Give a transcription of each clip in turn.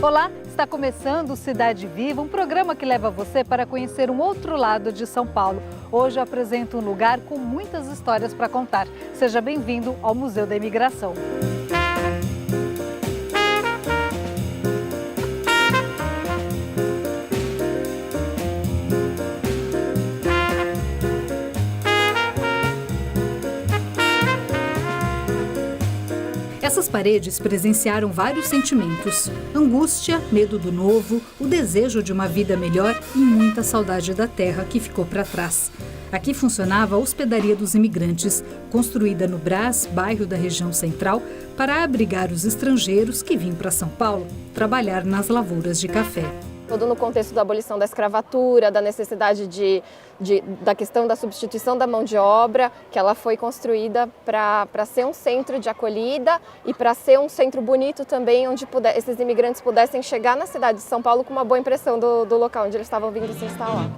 Olá, está começando o Cidade Viva, um programa que leva você para conhecer um outro lado de São Paulo. Hoje eu apresento um lugar com muitas histórias para contar. Seja bem-vindo ao Museu da Imigração. Essas paredes presenciaram vários sentimentos: angústia, medo do novo, o desejo de uma vida melhor e muita saudade da terra que ficou para trás. Aqui funcionava a Hospedaria dos Imigrantes, construída no Brás, bairro da região central, para abrigar os estrangeiros que vinham para São Paulo trabalhar nas lavouras de café. Todo no contexto da abolição da escravatura, da necessidade da questão da substituição da mão de obra, que ela foi construída para ser um centro de acolhida e para ser um centro bonito também, onde esses imigrantes pudessem chegar na cidade de São Paulo com uma boa impressão do local onde eles estavam vindo se instalar.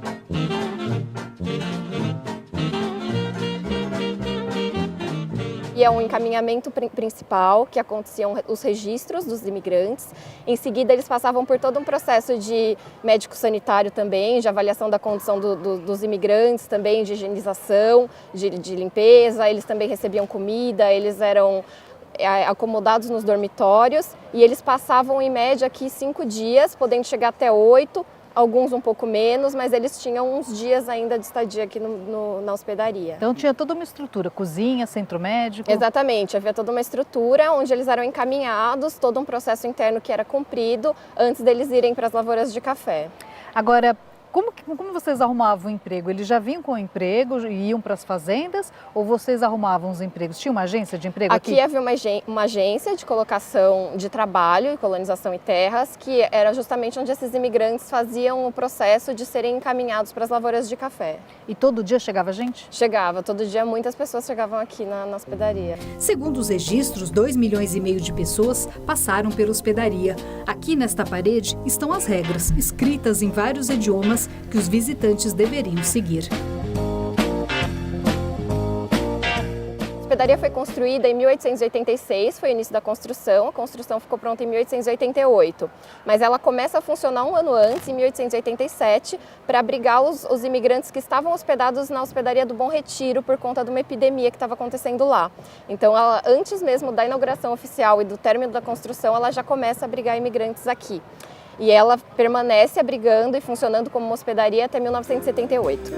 E é um encaminhamento principal, que aconteciam os registros dos imigrantes. Em seguida, eles passavam por todo um processo de médico sanitário também, de avaliação da condição dos imigrantes, também de higienização, de limpeza. Eles também recebiam comida, eles eram acomodados nos dormitórios e eles passavam em média aqui 5 dias, podendo chegar até 8, alguns um pouco menos, mas eles tinham uns dias ainda de estadia aqui na hospedaria. Então tinha toda uma estrutura, cozinha, centro médico? Exatamente, havia toda uma estrutura onde eles eram encaminhados, todo um processo interno que era cumprido antes deles irem para as lavouras de café. Agora, como vocês arrumavam o emprego? Eles já vinham com o emprego e iam para as fazendas ou vocês arrumavam os empregos? Tinha uma agência de emprego aqui? Aqui havia uma agência de colocação de trabalho e colonização e terras, que era justamente onde esses imigrantes faziam o processo de serem encaminhados para as lavouras de café. E todo dia chegava gente? Chegava, todo dia muitas pessoas chegavam aqui na hospedaria. Segundo os registros, 2,5 milhões de pessoas passaram pela hospedaria. Aqui nesta parede estão as regras, escritas em vários idiomas, que os visitantes deveriam seguir. A hospedaria foi construída em 1886, foi o início da construção. A construção ficou pronta em 1888, mas ela começa a funcionar um ano antes, em 1887, para abrigar os imigrantes que estavam hospedados na hospedaria do Bom Retiro por conta de uma epidemia que estava acontecendo lá. Então, ela, antes mesmo da inauguração oficial e do término da construção, ela já começa a abrigar imigrantes aqui. E ela permanece abrigando e funcionando como uma hospedaria até 1978.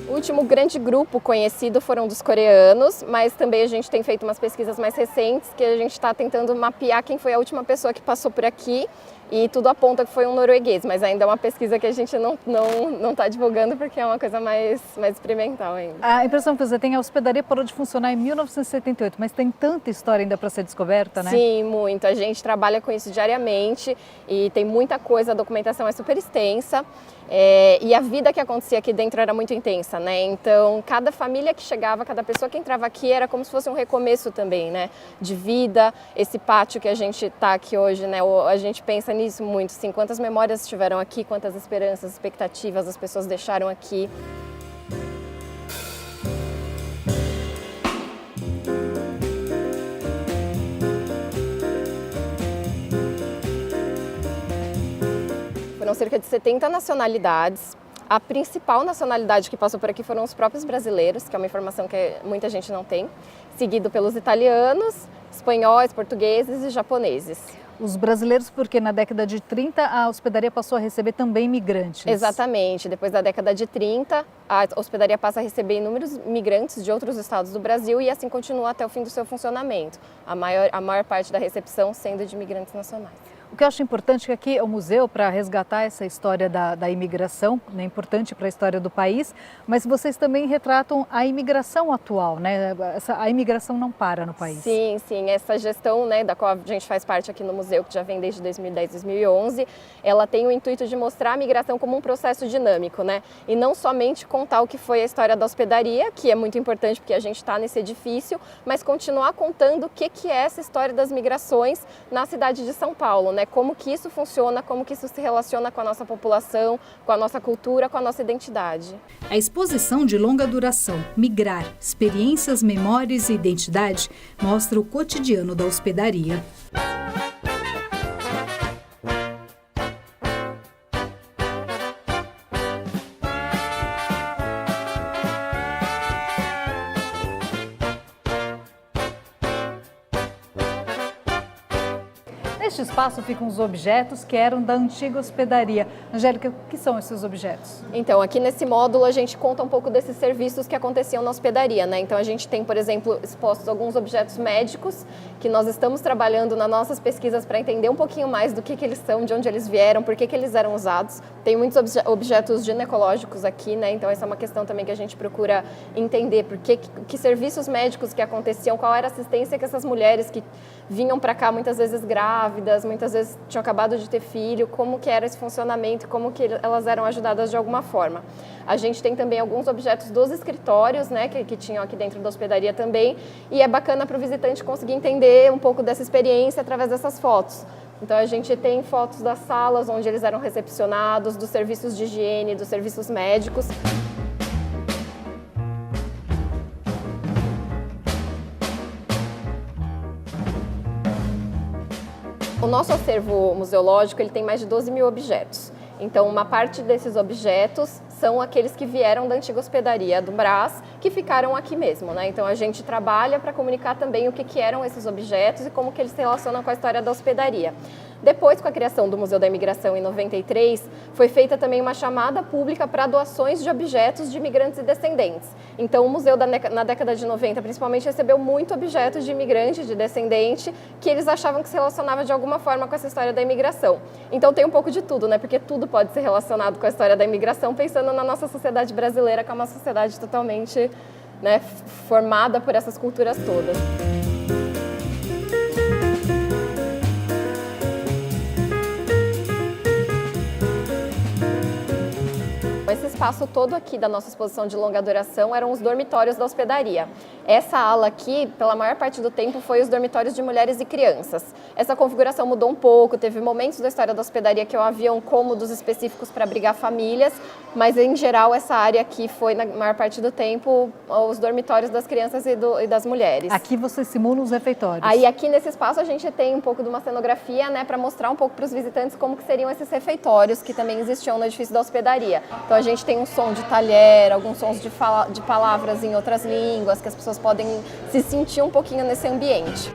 O último grande grupo conhecido foram dos coreanos, mas também a gente tem feito umas pesquisas mais recentes que a gente está tentando mapear quem foi a última pessoa que passou por aqui. E tudo aponta que foi um norueguês, mas ainda é uma pesquisa que a gente não está divulgando porque é uma coisa mais experimental ainda. A impressão que você tem, a hospedaria parou de funcionar em 1978, mas tem tanta história ainda para ser descoberta, né? Sim, muito. A gente trabalha com isso diariamente e tem muita coisa, a documentação é super extensa. E a vida que acontecia aqui dentro era muito intensa, né? Então, cada família que chegava, cada pessoa que entrava aqui era como se fosse um recomeço também, né? De vida, esse pátio que a gente está aqui hoje, né? A gente pensa nisso muito, assim, quantas memórias tiveram aqui, quantas esperanças, expectativas as pessoas deixaram aqui. Foram cerca de 70 nacionalidades. A principal nacionalidade que passou por aqui foram os próprios brasileiros, que é uma informação que muita gente não tem, seguido pelos italianos, espanhóis, portugueses e japoneses. Os brasileiros, porque na década de 30 a hospedaria passou a receber também imigrantes. Exatamente. Depois da década de 30, a hospedaria passa a receber inúmeros imigrantes de outros estados do Brasil e assim continua até o fim do seu funcionamento. A maior parte da recepção sendo de imigrantes nacionais. O que eu acho importante é que aqui é o museu para resgatar essa história da imigração, né, importante para a história do país, mas vocês também retratam a imigração atual, né? A imigração não para no país. Sim, sim. Essa gestão, né, da qual a gente faz parte aqui no museu, que já vem desde 2010, 2011, ela tem o intuito de mostrar a migração como um processo dinâmico, né? E não somente contar o que foi a história da hospedaria, que é muito importante porque a gente está nesse edifício, mas continuar contando o que é essa história das migrações na cidade de São Paulo, né? Como que isso funciona, como que isso se relaciona com a nossa população, com a nossa cultura, com a nossa identidade. A exposição de longa duração, Migrar, Experiências, Memórias e Identidade, mostra o cotidiano da hospedaria. Neste espaço ficam os objetos que eram da antiga hospedaria. Angélica, o que são esses objetos? Então, aqui nesse módulo a gente conta um pouco desses serviços que aconteciam na hospedaria, né? Então, a gente tem, por exemplo, expostos alguns objetos médicos que nós estamos trabalhando nas nossas pesquisas para entender um pouquinho mais do que eles são, de onde eles vieram, por que eles eram usados. Tem muitos objetos ginecológicos aqui, né? Então, essa é uma questão também que a gente procura entender que serviços médicos que aconteciam, qual era a assistência que essas mulheres que vinham para cá muitas vezes grávidas, muitas vezes tinham acabado de ter filho, como que era esse funcionamento, como que elas eram ajudadas de alguma forma. A gente tem também alguns objetos dos escritórios, né, que tinham aqui dentro da hospedaria também, e é bacana para o visitante conseguir entender um pouco dessa experiência através dessas fotos. Então, a gente tem fotos das salas onde eles eram recepcionados, dos serviços de higiene, dos serviços médicos. O nosso acervo museológico ele tem mais de 12 mil objetos. Então, uma parte desses objetos são aqueles que vieram da antiga hospedaria do Brás, que ficaram aqui mesmo, né? Então, a gente trabalha para comunicar também o que eram esses objetos e como que eles se relacionam com a história da hospedaria. Depois, com a criação do Museu da Imigração em 93, foi feita também uma chamada pública para doações de objetos de imigrantes e descendentes. Então, o museu na década de 90, principalmente, recebeu muito objetos de imigrante, de descendente, que eles achavam que se relacionava de alguma forma com essa história da imigração. Então, tem um pouco de tudo, né? Porque tudo pode ser relacionado com a história da imigração, pensando na nossa sociedade brasileira, que é uma sociedade totalmente, né, formada por essas culturas todas. Esse espaço todo aqui da nossa exposição de longa duração eram os dormitórios da hospedaria. Essa ala aqui, pela maior parte do tempo, foi os dormitórios de mulheres e crianças. Essa configuração mudou um pouco, teve momentos da história da hospedaria que haviam cômodos específicos para abrigar famílias, mas em geral essa área aqui foi, na maior parte do tempo, os dormitórios das crianças e das mulheres. Aqui você simula os refeitórios. Aí aqui nesse espaço a gente tem um pouco de uma cenografia, né, para mostrar um pouco para os visitantes como que seriam esses refeitórios que também existiam no edifício da hospedaria. Então a gente tem um som de talher, alguns sons de palavras em outras línguas, que as pessoas podem se sentir um pouquinho nesse ambiente.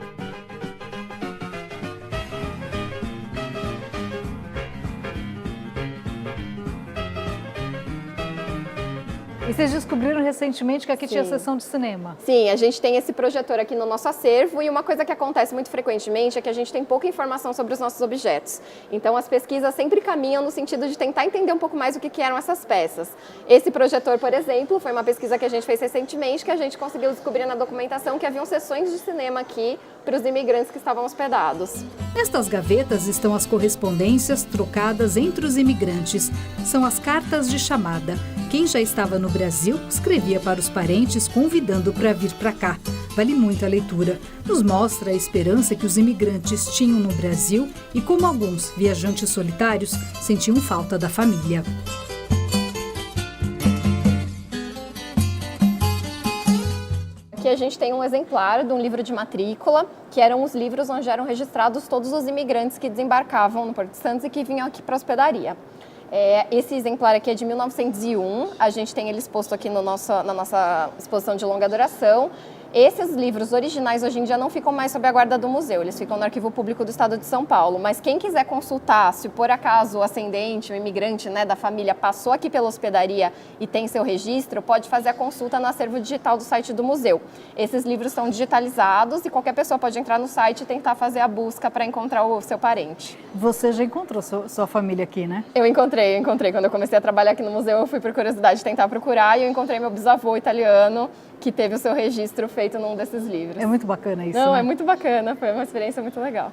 E vocês descobriram recentemente que aqui Sim. tinha sessão de cinema. Sim, a gente tem esse projetor aqui no nosso acervo e uma coisa que acontece muito frequentemente é que a gente tem pouca informação sobre os nossos objetos. Então, as pesquisas sempre caminham no sentido de tentar entender um pouco mais o que eram essas peças. Esse projetor, por exemplo, foi uma pesquisa que a gente fez recentemente, que a gente conseguiu descobrir na documentação que haviam sessões de cinema aqui para os imigrantes que estavam hospedados. Nestas gavetas estão as correspondências trocadas entre os imigrantes. São as cartas de chamada. Quem já estava no Brasil escrevia para os parentes convidando para vir para cá. Vale muito a leitura. Nos mostra a esperança que os imigrantes tinham no Brasil e como alguns viajantes solitários sentiam falta da família. Aqui a gente tem um exemplar de um livro de matrícula, que eram os livros onde eram registrados todos os imigrantes que desembarcavam no Porto de Santos e que vinham aqui para a hospedaria. Esse exemplar aqui é de 1901, a gente tem ele exposto aqui na nossa exposição de longa duração. Esses livros originais hoje em dia não ficam mais sob a guarda do museu, eles ficam no Arquivo Público do Estado de São Paulo. Mas quem quiser consultar, se por acaso o ascendente, o imigrante, né, da família passou aqui pela hospedaria e tem seu registro, pode fazer a consulta no acervo digital do site do museu. Esses livros são digitalizados e qualquer pessoa pode entrar no site e tentar fazer a busca para encontrar o seu parente. Você já encontrou sua família aqui, né? Eu encontrei. Quando eu comecei a trabalhar aqui no museu, eu fui por curiosidade tentar procurar e eu encontrei meu bisavô italiano, que teve o seu registro feito num desses livros. É muito bacana isso, Não, né? é muito bacana, foi uma experiência muito legal.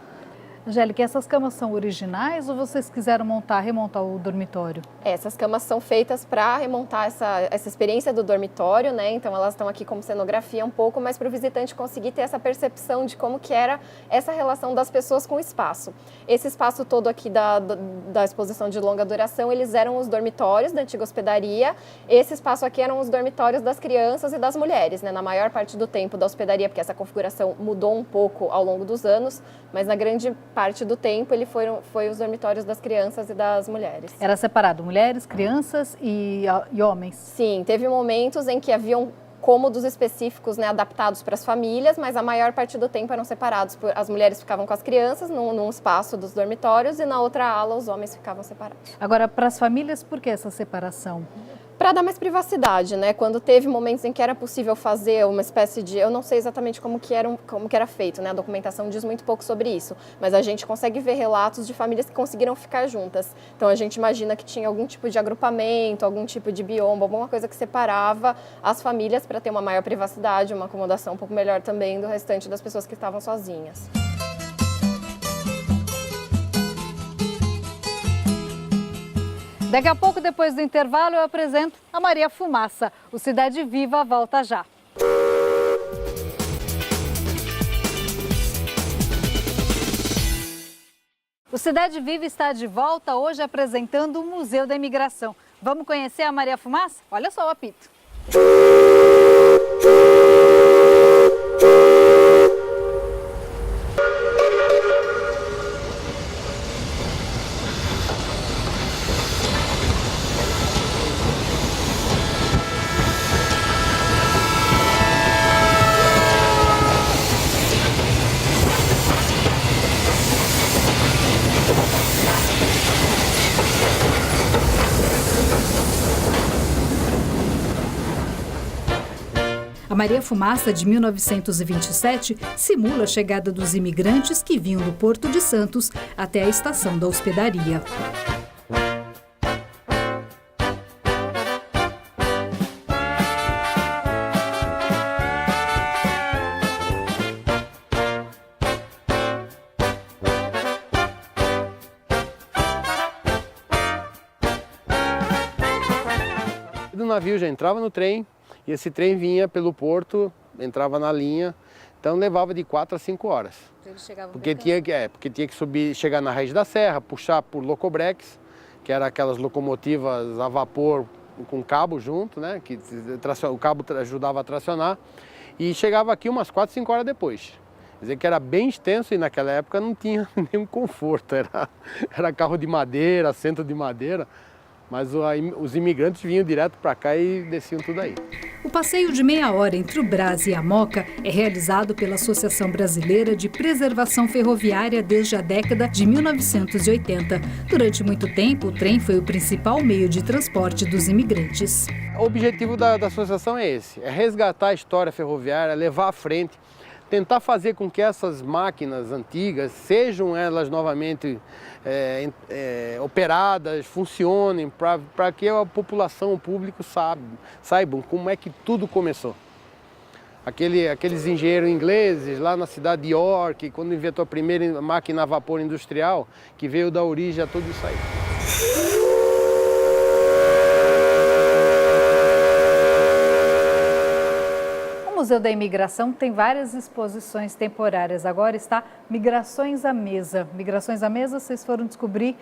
Angélica, essas camas são originais ou vocês quiseram remontar o dormitório? Essas camas são feitas para remontar essa experiência do dormitório, né? Então elas estão aqui como cenografia um pouco, mas para o visitante conseguir ter essa percepção de como que era essa relação das pessoas com o espaço. Esse espaço todo aqui da exposição de longa duração, eles eram os dormitórios da antiga hospedaria. Esse espaço aqui eram os dormitórios das crianças e das mulheres, né? Na maior parte do tempo da hospedaria, porque essa configuração mudou um pouco ao longo dos anos, mas na grande parte do tempo ele foi os dormitórios das crianças e das mulheres. Era separado, mulheres, crianças e homens? Sim, teve momentos em que haviam cômodos específicos, né, adaptados para as famílias, mas a maior parte do tempo eram separados. As mulheres ficavam com as crianças num espaço dos dormitórios e na outra ala os homens ficavam separados. Agora, para as famílias, por que essa separação? Para dar mais privacidade, né? Quando teve momentos em que era possível fazer uma espécie de... Eu não sei exatamente como que era feito, né? A documentação diz muito pouco sobre isso, mas a gente consegue ver relatos de famílias que conseguiram ficar juntas. Então a gente imagina que tinha algum tipo de agrupamento, algum tipo de biombo, alguma coisa que separava as famílias para ter uma maior privacidade, uma acomodação um pouco melhor também do restante das pessoas que estavam sozinhas. Daqui a pouco, depois do intervalo, eu apresento a Maria Fumaça. O Cidade Viva volta já. O Cidade Viva está de volta hoje apresentando o Museu da Imigração. Vamos conhecer a Maria Fumaça? Olha só o apito. A Maria Fumaça, de 1927, simula a chegada dos imigrantes que vinham do Porto de Santos até a estação da hospedaria. O navio já entrava no trem e esse trem vinha pelo porto, entrava na linha, então levava de 4 a 5 horas. Porque tinha que subir, chegar na Raiz da Serra, puxar por locobreques, que eram aquelas locomotivas a vapor com cabo junto, né? Que o cabo ajudava a tracionar, e chegava aqui umas 4, 5 horas depois. Quer dizer que era bem extenso e naquela época não tinha nenhum conforto, era carro de madeira, assento de madeira. Mas os imigrantes vinham direto para cá e desciam tudo aí. O passeio de meia hora entre o Brás e a Moca é realizado pela Associação Brasileira de Preservação Ferroviária desde a década de 1980. Durante muito tempo, o trem foi o principal meio de transporte dos imigrantes. O objetivo da associação é esse, é resgatar a história ferroviária, levar à frente, tentar fazer com que essas máquinas antigas, sejam elas novamente operadas, funcionem, para que a população, o público saibam como é que tudo começou. Aqueles engenheiros ingleses lá na cidade de York, quando inventou a primeira máquina a vapor industrial, que veio da origem a tudo isso aí. O Museu da Imigração tem várias exposições temporárias. Agora está Migrações à Mesa. Migrações à Mesa, vocês foram descobrir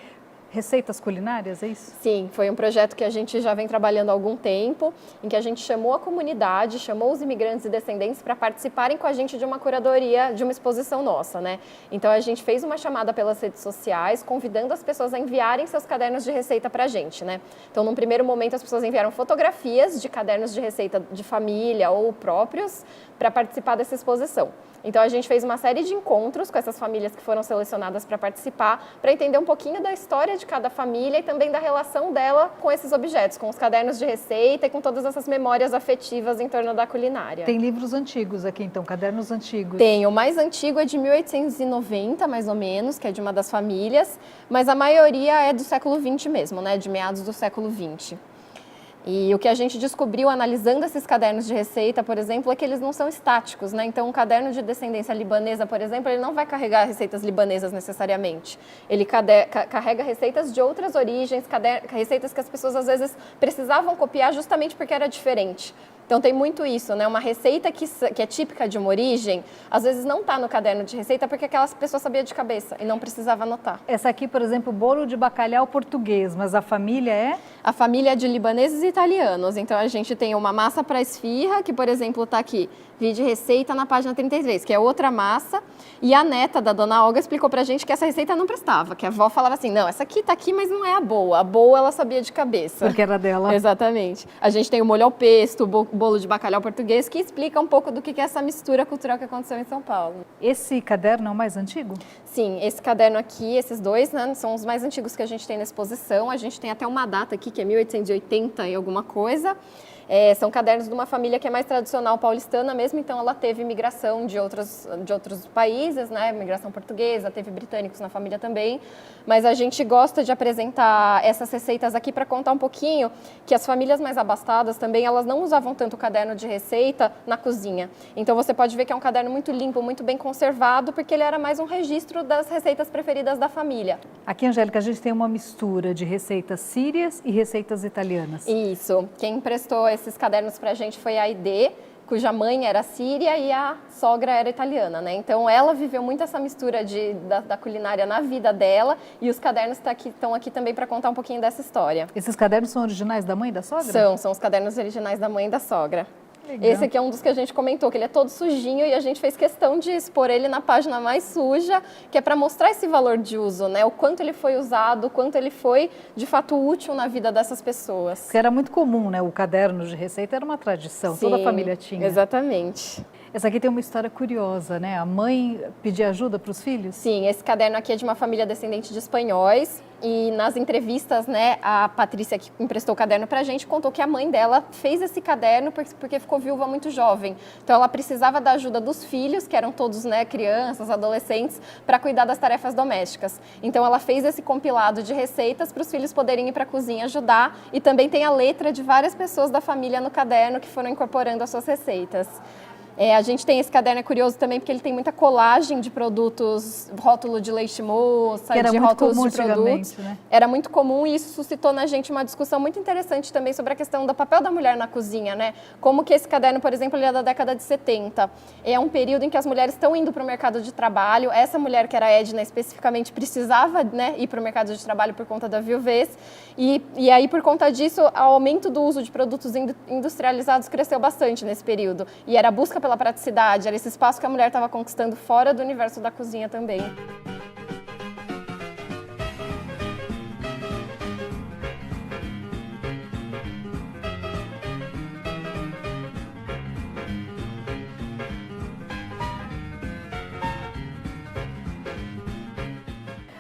receitas culinárias, é isso? Sim, foi um projeto que a gente já vem trabalhando há algum tempo, em que a gente chamou a comunidade, chamou os imigrantes e descendentes para participarem com a gente de uma curadoria, de uma exposição nossa, né? Então a gente fez uma chamada pelas redes sociais, convidando as pessoas a enviarem seus cadernos de receita para a gente, né? Então, num primeiro momento, as pessoas enviaram fotografias de cadernos de receita de família ou próprios para participar dessa exposição. Então a gente fez uma série de encontros com essas famílias que foram selecionadas para participar, para entender um pouquinho da história de cada família e também da relação dela com esses objetos, com os cadernos de receita e com todas essas memórias afetivas em torno da culinária. Tem livros antigos aqui, então, cadernos antigos? Tem, o mais antigo é de 1890, mais ou menos, que é de uma das famílias, mas a maioria é do século XX mesmo, né, de meados do século XX. E o que a gente descobriu analisando esses cadernos de receita, por exemplo, é que eles não são estáticos, né? Então, um caderno de descendência libanesa, por exemplo, ele não vai carregar receitas libanesas necessariamente. Ele carrega receitas de outras origens, receitas que as pessoas às vezes precisavam copiar justamente porque era diferente. Então tem muito isso, né? Uma receita que é típica de uma origem, às vezes não está no caderno de receita porque aquela pessoa sabia de cabeça e não precisava anotar. Essa aqui, por exemplo, bolo de bacalhau português, mas a família é? A família é de libaneses e italianos. Então a gente tem uma massa para esfirra, que por exemplo está aqui, vídeo receita na página 33, que é outra massa. E a neta da dona Olga explicou pra gente que essa receita não prestava, que a avó falava assim, não, essa aqui tá aqui, mas não é a boa. A boa ela sabia de cabeça. Porque era dela. Exatamente. A gente tem o molho ao pesto, o bolo de bacalhau português, que explica um pouco do que é essa mistura cultural que aconteceu em São Paulo. Esse caderno é o mais antigo? Sim, esse caderno aqui, esses dois, né, são os mais antigos que a gente tem na exposição. A gente tem até uma data aqui, que é 1880 e alguma coisa. São cadernos de uma família que é mais tradicional paulistana mesmo, então ela teve migração de outros países, né? Migração portuguesa, teve britânicos na família também, mas a gente gosta de apresentar essas receitas aqui para contar um pouquinho que as famílias mais abastadas também, elas não usavam tanto o caderno de receita na cozinha. Então você pode ver que é um caderno muito limpo, muito bem conservado, porque ele era mais um registro das receitas preferidas da família. Aqui, Angélica, a gente tem uma mistura de receitas sírias e receitas italianas. Isso. Quem emprestou esses cadernos para a gente foi a Aide, cuja mãe era síria e a sogra era italiana, né? Então ela viveu muito essa mistura da culinária na vida dela e os cadernos estão aqui também para contar um pouquinho dessa história. Esses cadernos são originais da mãe e da sogra? São os cadernos originais da mãe e da sogra. Legal. Esse aqui é um dos que a gente comentou, que ele é todo sujinho e a gente fez questão de expor ele na página mais suja, que é para mostrar esse valor de uso, né? O quanto ele foi usado, o quanto ele foi, de fato, útil na vida dessas pessoas. Porque era muito comum, né? O caderno de receita era uma tradição, Sim, toda a família tinha. Exatamente. Essa aqui tem uma história curiosa, né? A mãe pedia ajuda para os filhos? Sim, esse caderno aqui é de uma família descendente de espanhóis e nas entrevistas, né, a Patrícia, que emprestou o caderno pra gente, contou que a mãe dela fez esse caderno porque ficou viúva muito jovem. Então ela precisava da ajuda dos filhos, que eram todos, né, crianças, adolescentes, para cuidar das tarefas domésticas. Então ela fez esse compilado de receitas para os filhos poderem ir para a cozinha ajudar e também tem a letra de várias pessoas da família no caderno que foram incorporando as suas receitas. A gente tem esse caderno, é curioso também, porque ele tem muita colagem de produtos, rótulo de leite moça, de rótulos de produtos. Né? Era muito comum e isso suscitou na gente uma discussão muito interessante também sobre a questão do papel da mulher na cozinha, né? Como que esse caderno, por exemplo, ele é da década de 70. É um período em que as mulheres estão indo para o mercado de trabalho. Essa mulher, que era a Edna, especificamente, precisava, né, ir para o mercado de trabalho por conta da viuvez. E aí, por conta disso, o aumento do uso de produtos industrializados cresceu bastante nesse período. E era a busca pela praticidade, era esse espaço que a mulher estava conquistando fora do universo da cozinha também.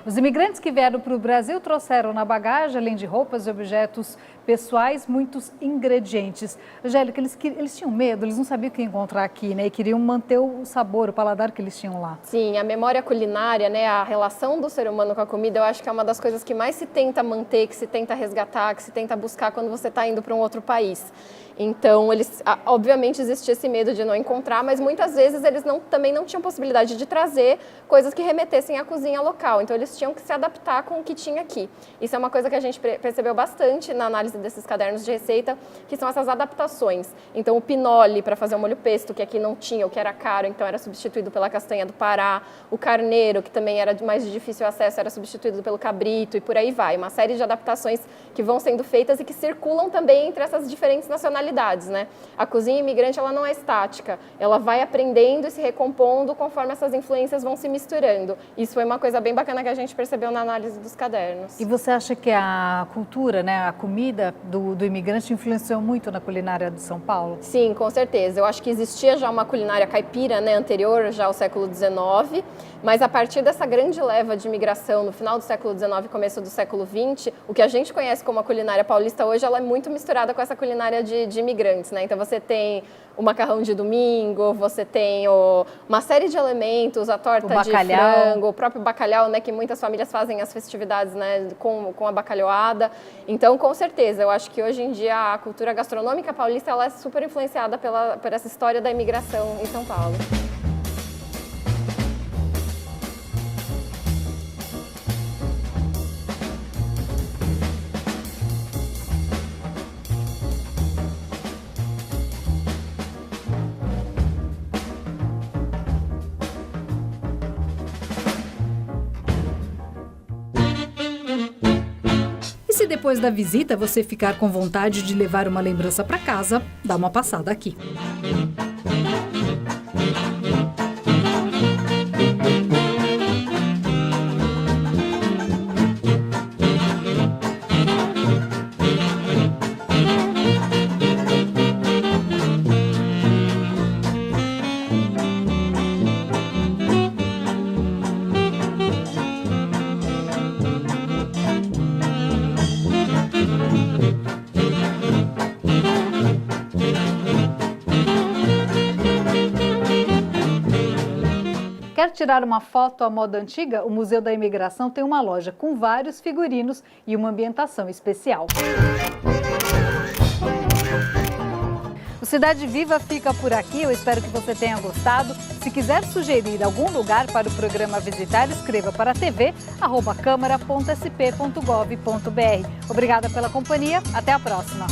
Os imigrantes que vieram para o Brasil trouxeram na bagagem, além de roupas e objetos pessoais, muitos ingredientes. Angélica, eles tinham medo, eles não sabiam o que encontrar aqui, né? E queriam manter o sabor, o paladar que eles tinham lá. Sim, a memória culinária, né? A relação do ser humano com a comida, eu acho que é uma das coisas que mais se tenta manter, que se tenta resgatar, que se tenta buscar quando você está indo para um outro país. Então, obviamente existia esse medo de não encontrar, mas muitas vezes eles também não tinham possibilidade de trazer coisas que remetessem à cozinha local. Então, eles tinham que se adaptar com o que tinha aqui. Isso é uma coisa que a gente percebeu bastante na análise desses cadernos de receita, que são essas adaptações. Então, o pinole para fazer o molho pesto, que aqui não tinha, o que era caro, então era substituído pela castanha do Pará. O carneiro, que também era de mais de difícil acesso, era substituído pelo cabrito e por aí vai. Uma série de adaptações que vão sendo feitas e que circulam também entre essas diferentes nacionalidades. Né? A cozinha imigrante, ela não é estática, ela vai aprendendo e se recompondo conforme essas influências vão se misturando. Isso foi uma coisa bem bacana que a gente percebeu na análise dos cadernos. E você acha que a cultura, né, a comida do imigrante influenciou muito na culinária de São Paulo? Sim, com certeza. Eu acho que existia já uma culinária caipira, né, anterior, já ao século XIX, mas a partir dessa grande leva de imigração no final do século XIX e começo do século XX, o que a gente conhece como a culinária paulista hoje, ela é muito misturada com essa culinária de imigrantes, né? Então você tem o macarrão de domingo, você tem uma série de elementos, a torta de frango, o próprio bacalhau, né, que muitas muitas famílias fazem as festividades, né, com a bacalhoada. Então, com certeza, eu acho que hoje em dia a cultura gastronômica paulista ela é super influenciada por essa história da imigração em São Paulo. Se depois da visita você ficar com vontade de levar uma lembrança para casa, dá uma passada aqui. Quer tirar uma foto à moda antiga? O Museu da Imigração tem uma loja com vários figurinos e uma ambientação especial. O Cidade Viva fica por aqui, eu espero que você tenha gostado. Se quiser sugerir algum lugar para o programa visitar, escreva para tv@câmara.sp.gov.br. Obrigada pela companhia, até a próxima.